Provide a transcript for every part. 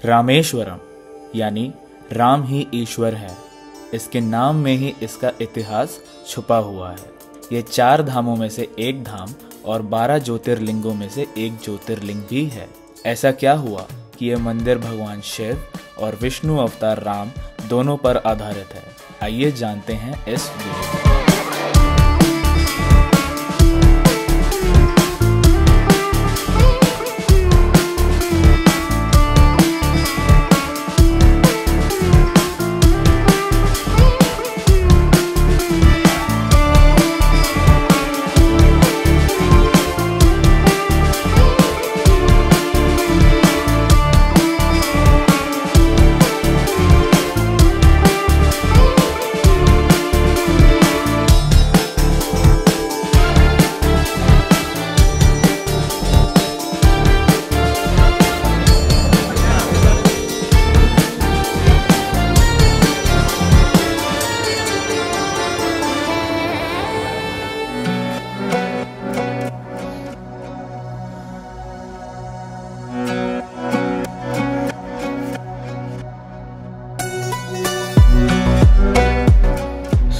रामेश्वरम यानी राम ही ईश्वर है, इसके नाम में ही इसका इतिहास छुपा हुआ है। ये 4 धामों में से एक धाम और 12 ज्योतिर्लिंगों में से एक ज्योतिर्लिंग भी है। ऐसा क्या हुआ कि ये मंदिर भगवान शिव और विष्णु अवतार राम दोनों पर आधारित है? आइए जानते हैं इस वीडियो में।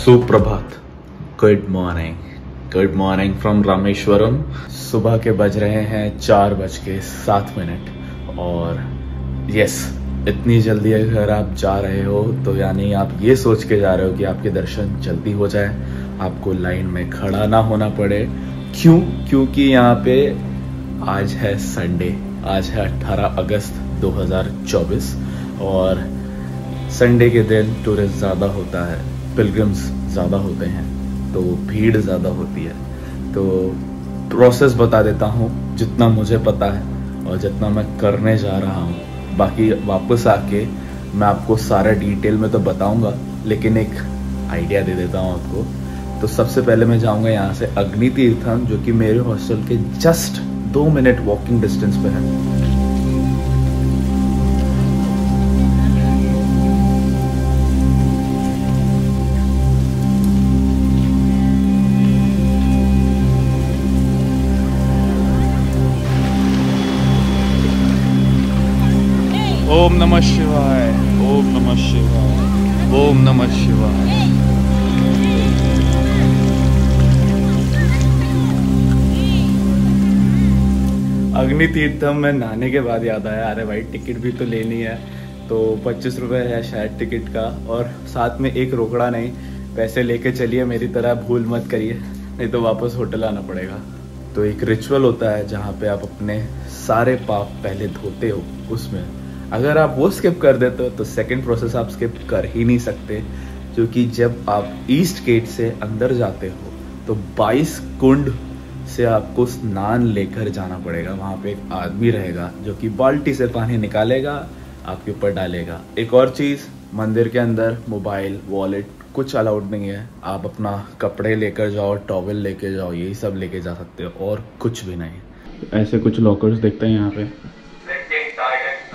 सुप्रभात, गुड मॉर्निंग फ्रॉम रामेश्वरम। सुबह के बज रहे हैं 4:07 और यस, इतनी जल्दी अगर आप जा रहे हो तो यानी आप ये सोच के जा रहे हो कि आपके दर्शन जल्दी हो जाए, आपको लाइन में खड़ा ना होना पड़े। क्योंकि यहाँ पे आज है संडे, आज है 18 अगस्त 2024 और संडे के दिन टूरिस्ट ज़्यादा होता है, पिलग्रिम्स ज़्यादा होते हैं, तो भीड़ ज़्यादा होती है। तो प्रोसेस बता देता हूँ जितना मुझे पता है और जितना मैं करने जा रहा हूँ। बाकी वापस आके मैं आपको सारा डिटेल में तो बताऊँगा, लेकिन एक आइडिया दे देता हूँ आपको। तो सबसे पहले मैं जाऊँगा यहाँ से अग्नि तीर्थम, जो कि मेरे हॉस्टल के जस्ट 2 मिनट वॉकिंग डिस्टेंस पे है। ओम नमः शिवाय, ओम नमः शिवाय, ओम नमः शिवाय। अग्नि तीर्थम में नहाने के बाद याद आया, अरे भाई टिकट भी तो लेनी है। तो 25 रुपये है शायद टिकट का, और साथ में एक रोकड़ा नहीं, पैसे लेके चलिए, मेरी तरह भूल मत करिए, नहीं तो वापस होटल आना पड़ेगा। तो एक रिचुअल होता है जहाँ पे आप अपने सारे पाप पहले धोते हो। उसमें अगर आप वो स्किप कर देते हो तो सेकंड प्रोसेस आप स्किप कर ही नहीं सकते, क्योंकि जब आप ईस्ट गेट से अंदर जाते हो तो 22 कुंड से आपको स्नान लेकर जाना पड़ेगा। वहाँ पे एक आदमी रहेगा जो कि बाल्टी से पानी निकालेगा, आपके ऊपर डालेगा। एक और चीज़, मंदिर के अंदर मोबाइल, वॉलेट कुछ अलाउड नहीं है। आप अपना कपड़े लेकर जाओ, टॉवल लेके जाओ, यही सब लेके जा सकते हो और कुछ भी नहीं। ऐसे कुछ लॉकर्स देखते हैं यहाँ पे,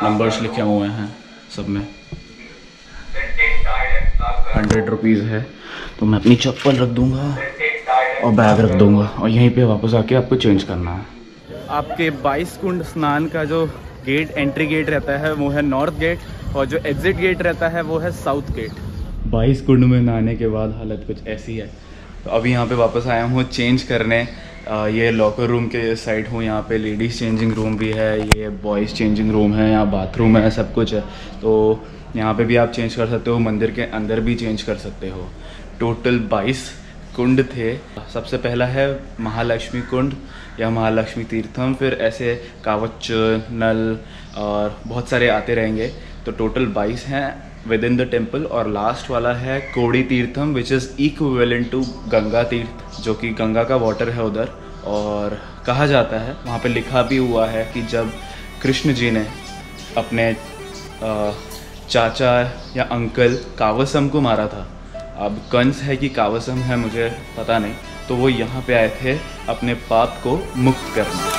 नंबर्स लिखे हुए हैं सब में। 100 रुपीज़ है, तो मैं अपनी चप्पल रख दूंगा और बैग रख दूंगा और यहीं पे वापस आके आपको चेंज करना है। आपके 22 कुंड स्नान का जो गेट, एंट्री गेट रहता है वो है नॉर्थ गेट, और जो एग्जिट गेट रहता है वो है साउथ गेट। 22 कुंड में नहाने के बाद हालत कुछ ऐसी है। तो अभी यहाँ पे वापस आया हूँ चेंज करने। ये लॉकर रूम के साइड हूँ, यहाँ पे लेडीज़ चेंजिंग रूम भी है, ये बॉयज़ चेंजिंग रूम है, यहाँ बाथरूम है, सब कुछ है। तो यहाँ पे भी आप चेंज कर सकते हो, मंदिर के अंदर भी चेंज कर सकते हो। टोटल 22 कुंड थे। सबसे पहला है महालक्ष्मी कुंड या महालक्ष्मी तीर्थम, फिर ऐसे कावच, नल और बहुत सारे आते रहेंगे। तो टोटल 22 हैं विद इन द टेम्पल। और लास्ट वाला है Kodi Theertham, which is equivalent to Ganga Tirth, जो कि गंगा का वाटर है उधर। और कहा जाता है, वहाँ पे लिखा भी हुआ है कि जब कृष्ण जी ने अपने चाचा या अंकल कावसम को मारा था, अब कंस है कि कावसम है मुझे पता नहीं, तो वो यहाँ पे आए थे अपने पाप को मुक्त करने।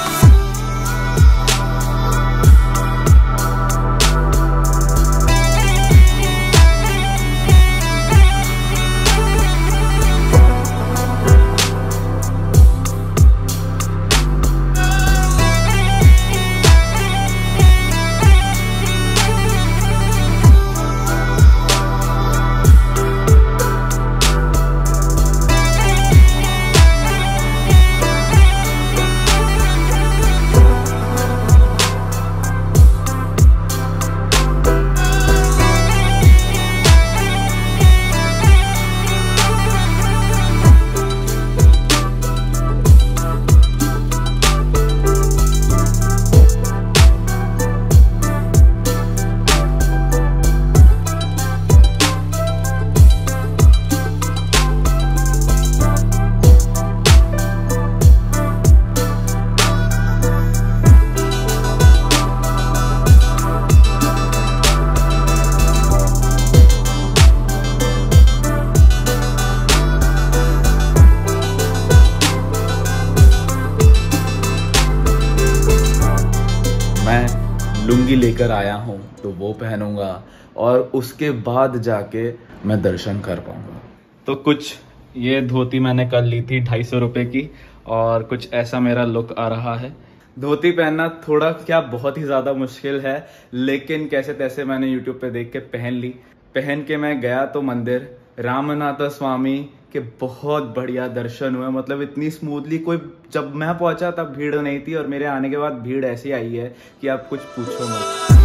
कर आया हूँ तो वो पहनूंगा और उसके बाद जाके मैं दर्शन कर पाऊंगा। तो कुछ ये धोती मैंने कल ली थी 250 रुपये की और कुछ ऐसा मेरा लुक आ रहा है। धोती पहनना थोड़ा क्या बहुत ही ज़्यादा मुश्किल है, लेकिन कैसे तैसे मैंने यूट्यूब पे देख के पहन ली। पहन के मैं गया तो मंदिर रामनाथ स्वामी के बहुत बढ़िया दर्शन हुए, मतलब इतनी स्मूथली। कोई जब मैं पहुंचा तब भीड़ नहीं थी और मेरे आने के बाद भीड़ ऐसी आई है कि आप कुछ पूछो मत।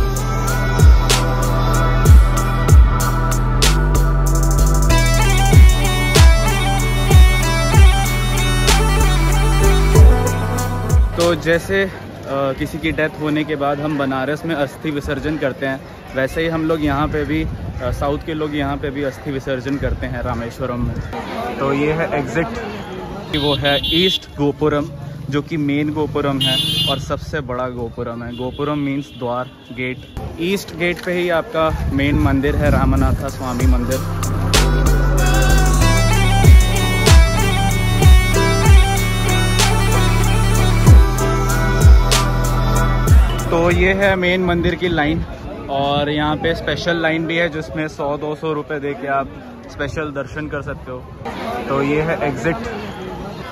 तो जैसे किसी की डेथ होने के बाद हम बनारस में अस्थि विसर्जन करते हैं, वैसे ही हम लोग यहाँ पे भी साउथ के लोग यहाँ पे भी अस्थि विसर्जन करते हैं रामेश्वरम में। तो ये है एग्जिट, वो है ईस्ट गोपुरम जो कि मेन गोपुरम है और सबसे बड़ा गोपुरम है। गोपुरम मीन्स द्वार, गेट। ईस्ट गेट पे ही आपका मेन मंदिर है, रामनाथ स्वामी मंदिर। तो ये है मेन मंदिर की लाइन और यहाँ पे स्पेशल लाइन भी है जिसमें 100-200 रुपये दे के आप स्पेशल दर्शन कर सकते हो। तो ये है एग्जिट।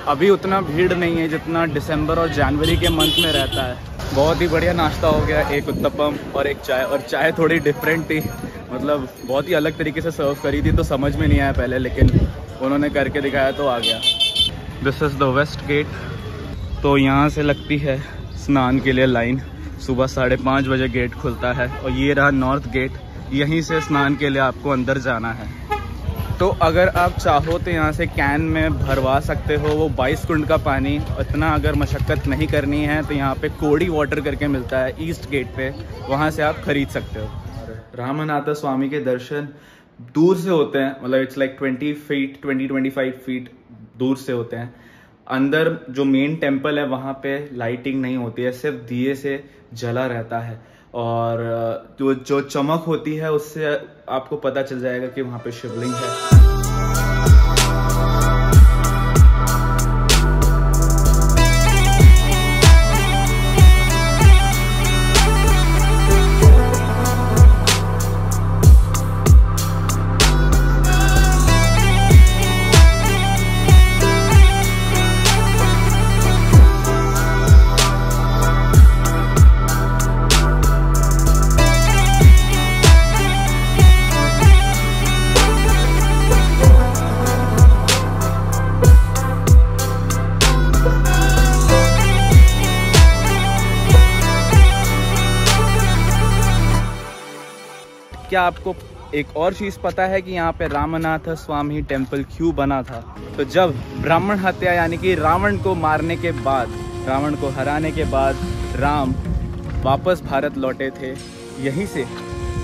अभी उतना भीड़ नहीं है जितना दिसंबर और जनवरी के मंथ में रहता है। बहुत ही बढ़िया नाश्ता हो गया, एक उत्तपम और एक चाय, और चाय थोड़ी डिफरेंट थी, मतलब बहुत ही अलग तरीके से सर्व करी थी, तो समझ में नहीं आया पहले, लेकिन उन्होंने करके दिखाया तो आ गया। This is the west gate. तो यहाँ से लगती है स्नान के लिए लाइन। सुबह 5:30 बजे गेट खुलता है और ये रहा नॉर्थ गेट। यहीं से स्नान के लिए आपको अंदर जाना है। तो अगर आप चाहो तो यहाँ से कैन में भरवा सकते हो वो 22 कुंड का पानी। इतना अगर मशक्क़त नहीं करनी है तो यहाँ पे कोड़ी वाटर करके मिलता है ईस्ट गेट पे, वहाँ से आप खरीद सकते हो। रामनाथ स्वामी के दर्शन दूर से होते हैं, मतलब इट्स लाइक 20-25 फीट दूर से होते हैं। अंदर जो मेन टेम्पल है वहाँ पे लाइटिंग नहीं होती है, सिर्फ दिए से जला रहता है और जो चमक होती है उससे आपको पता चल जाएगा कि वहाँ पे शिवलिंग है। क्या आपको एक और चीज़ पता है कि यहाँ पे रामनाथ स्वामी टेम्पल क्यों बना था? तो जब ब्राह्मण हत्या यानी कि रावण को मारने के बाद, रावण को हराने के बाद राम वापस भारत लौटे थे यहीं से,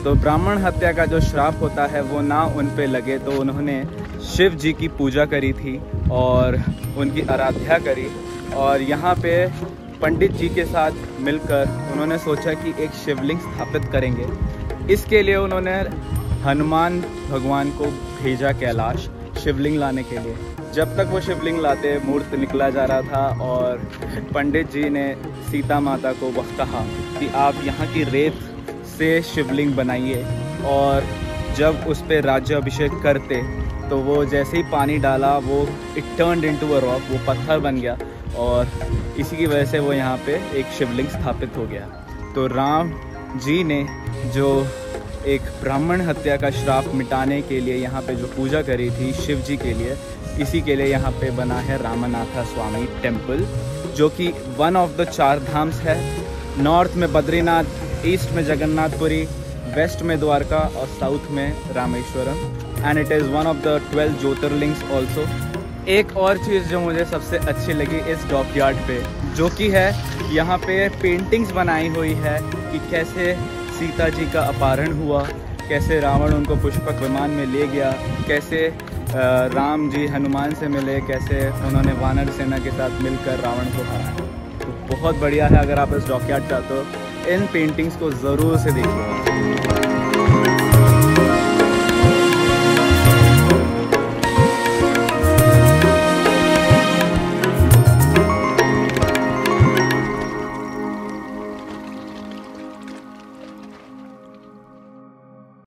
तो ब्राह्मण हत्या का जो श्राप होता है वो ना उन पे लगे, तो उन्होंने शिव जी की पूजा करी थी और उनकी आराधना करी। और यहाँ पे पंडित जी के साथ मिलकर उन्होंने सोचा कि एक शिवलिंग स्थापित करेंगे। इसके लिए उन्होंने हनुमान भगवान को भेजा कैलाश शिवलिंग लाने के लिए। जब तक वो शिवलिंग लाते मूर्त निकला जा रहा था और पंडित जी ने सीता माता को वह कहा कि आप यहाँ की रेत से शिवलिंग बनाइए, और जब उस पर राज्य अभिषेक करते तो वो जैसे ही पानी डाला वो it turned into a rock, वो पत्थर बन गया और इसी की वजह से वो यहाँ पे एक शिवलिंग स्थापित हो गया। तो राम जी ने जो एक ब्राह्मण हत्या का श्राप मिटाने के लिए यहाँ पे जो पूजा करी थी शिव जी के लिए, इसी के लिए यहाँ पे बना है रामनाथ स्वामी टेम्पल, जो कि वन ऑफ द 4 धाम्स है। नॉर्थ में बद्रीनाथ, ईस्ट में जगन्नाथपुरी, वेस्ट में द्वारका और साउथ में Rameswaram, and it is one of the 12 jyotirlingas also. एक और चीज़ जो मुझे सबसे अच्छी लगी इस डॉकयार्ड पे, जो कि है यहाँ पे पेंटिंग्स बनाई हुई है कि कैसे सीता जी का अपहरण हुआ, कैसे रावण उनको पुष्पक विमान में ले गया, कैसे राम जी हनुमान से मिले, कैसे उन्होंने वानर सेना के साथ मिलकर रावण को हराया। तो बहुत बढ़िया है। अगर आप इस डॉकयार्ड चाहते हो इन पेंटिंग्स को ज़रूर से देखिए।